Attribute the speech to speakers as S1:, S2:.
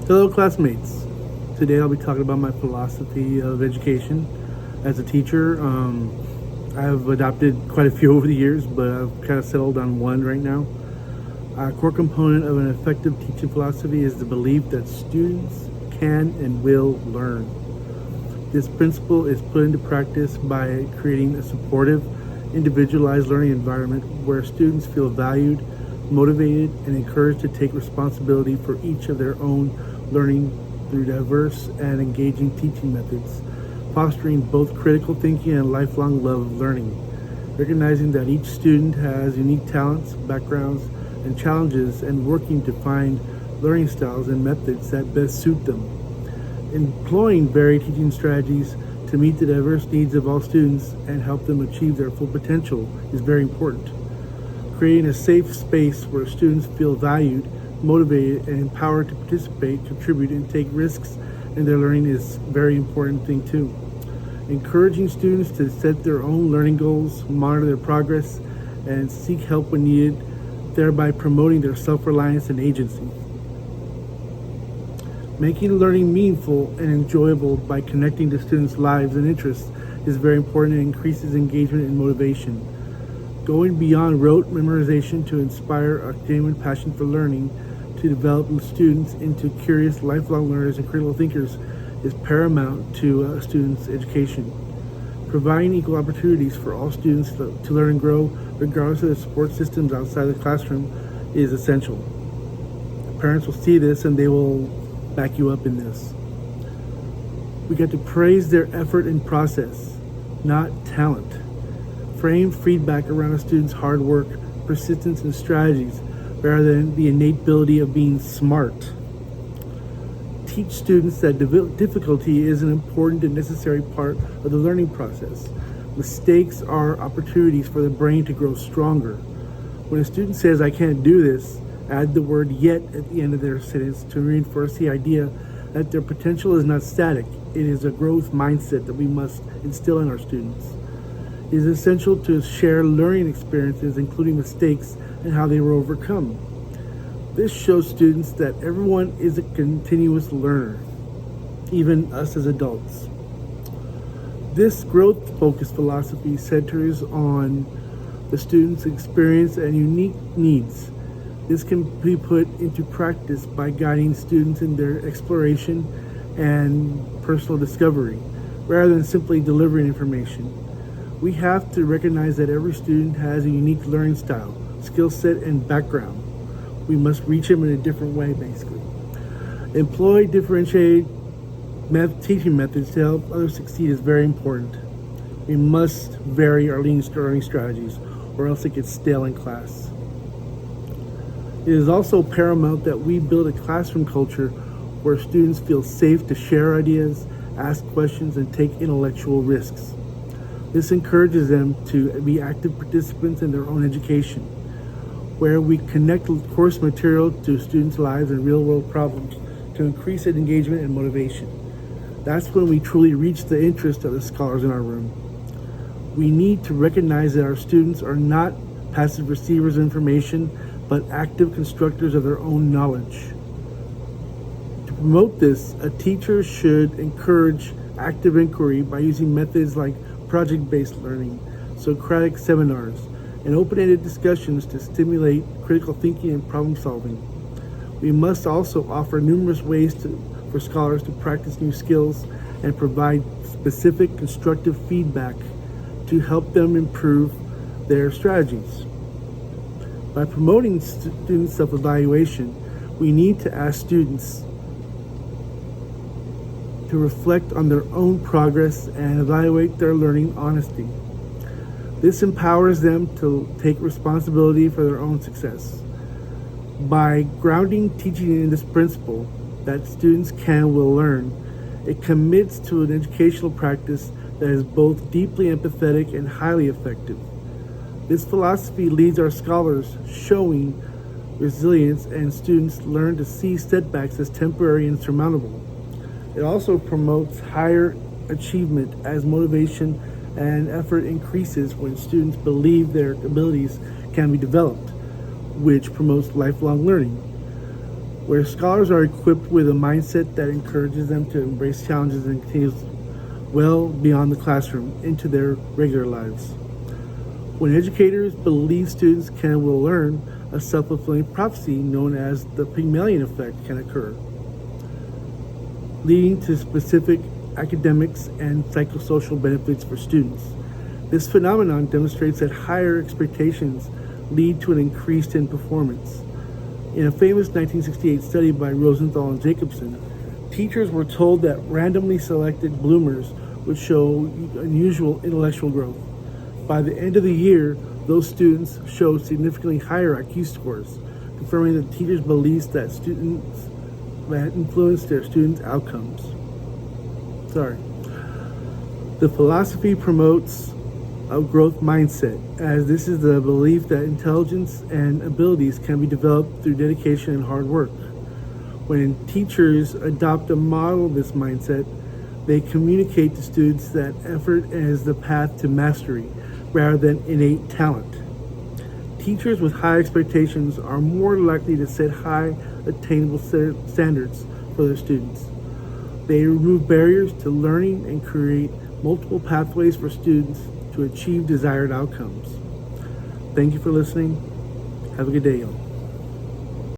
S1: Hello, classmates. Today I'll be talking about my philosophy of education. As a teacher, I've adopted quite a few over the years, but I've kind of settled on one right now. A core component of an effective teaching philosophy is the belief that students can and will learn. This principle is put into practice by creating a supportive, individualized learning environment where students feel valued, motivated, and encouraged to take responsibility for each of their own learning through diverse and engaging teaching methods, fostering both critical thinking and lifelong love of learning. Recognizing that each student has unique talents, backgrounds, and challenges, and working to find learning styles and methods that best suit them. Employing varied teaching strategies to meet the diverse needs of all students and help them achieve their full potential is very important. Creating a safe space where students feel valued, motivated, and empowered to participate, contribute, and take risks in their learning is a very important thing too. Encouraging students to set their own learning goals, monitor their progress, and seek help when needed, thereby promoting their self-reliance and agency. Making learning meaningful and enjoyable by connecting to students' lives and interests is very important and increases engagement and motivation. Going beyond rote memorization to inspire a genuine passion for learning, to develop students into curious lifelong learners and critical thinkers is paramount to a student's education. Providing equal opportunities for all students to learn and grow, regardless of the support systems outside the classroom, is essential. Parents will see this and they will back you up in this. We get to praise their effort and process, not talent. Frame feedback around a student's hard work, persistence, and strategies rather than the innate ability of being smart. Teach students that difficulty is an important and necessary part of the learning process. Mistakes are opportunities for the brain to grow stronger. When a student says, "I can't do this," add the word "yet" at the end of their sentence to reinforce the idea that their potential is not static. It is a growth mindset that we must instill in our students. It is essential to share learning experiences, including mistakes and how they were overcome. This shows students that everyone is a continuous learner, even us as adults. This growth-focused philosophy centers on the student's experience and unique needs. This can be put into practice by guiding students in their exploration and personal discovery, rather than simply delivering information. We have to recognize that every student has a unique learning style, skill set, and background. We must reach them in a different way, basically. Employ differentiated teaching methods to help others succeed is very important. We must vary our learning strategies, or else it gets stale in class. It is also paramount that we build a classroom culture where students feel safe to share ideas, ask questions, and take intellectual risks. This encourages them to be active participants in their own education, where we connect course material to students' lives and real-world problems to increase engagement and motivation. That's when we truly reach the interest of the scholars in our room. We need to recognize that our students are not passive receivers of information, but active constructors of their own knowledge. To promote this, a teacher should encourage active inquiry by using methods like project-based learning, Socratic seminars, and open-ended discussions to stimulate critical thinking and problem solving. We must also offer numerous ways for scholars to practice new skills and provide specific constructive feedback to help them improve their strategies. By promoting student self-evaluation, we need to ask students to reflect on their own progress and evaluate their learning honestly. This empowers them to take responsibility for their own success. By grounding teaching in this principle that students can and will learn, it commits to an educational practice that is both deeply empathetic and highly effective. This philosophy leads our scholars showing resilience, and students learn to see setbacks as temporary and surmountable. It also promotes higher achievement as motivation and effort increases when students believe their abilities can be developed, which promotes lifelong learning. where scholars are equipped with a mindset that encourages them to embrace challenges and continues well beyond the classroom into their regular lives. When educators believe students can and will learn, a self-fulfilling prophecy known as the Pygmalion effect can occur, leading to specific academics and psychosocial benefits for students. This phenomenon demonstrates that higher expectations lead to an increase in performance. In a famous 1968 study by Rosenthal and Jacobson, teachers were told that randomly selected bloomers would show unusual intellectual growth. By the end of the year, those students showed significantly higher IQ scores, confirming the teachers' beliefs that influenced their students' outcomes. The philosophy promotes a growth mindset, as this is the belief that intelligence and abilities can be developed through dedication and hard work. When teachers adopt a model of this mindset, they communicate to students that effort is the path to mastery rather than innate talent. Teachers with high expectations are more likely to set high attainable standards for their students. They remove barriers to learning and create multiple pathways for students to achieve desired outcomes. Thank you for listening. Have a good day, y'all.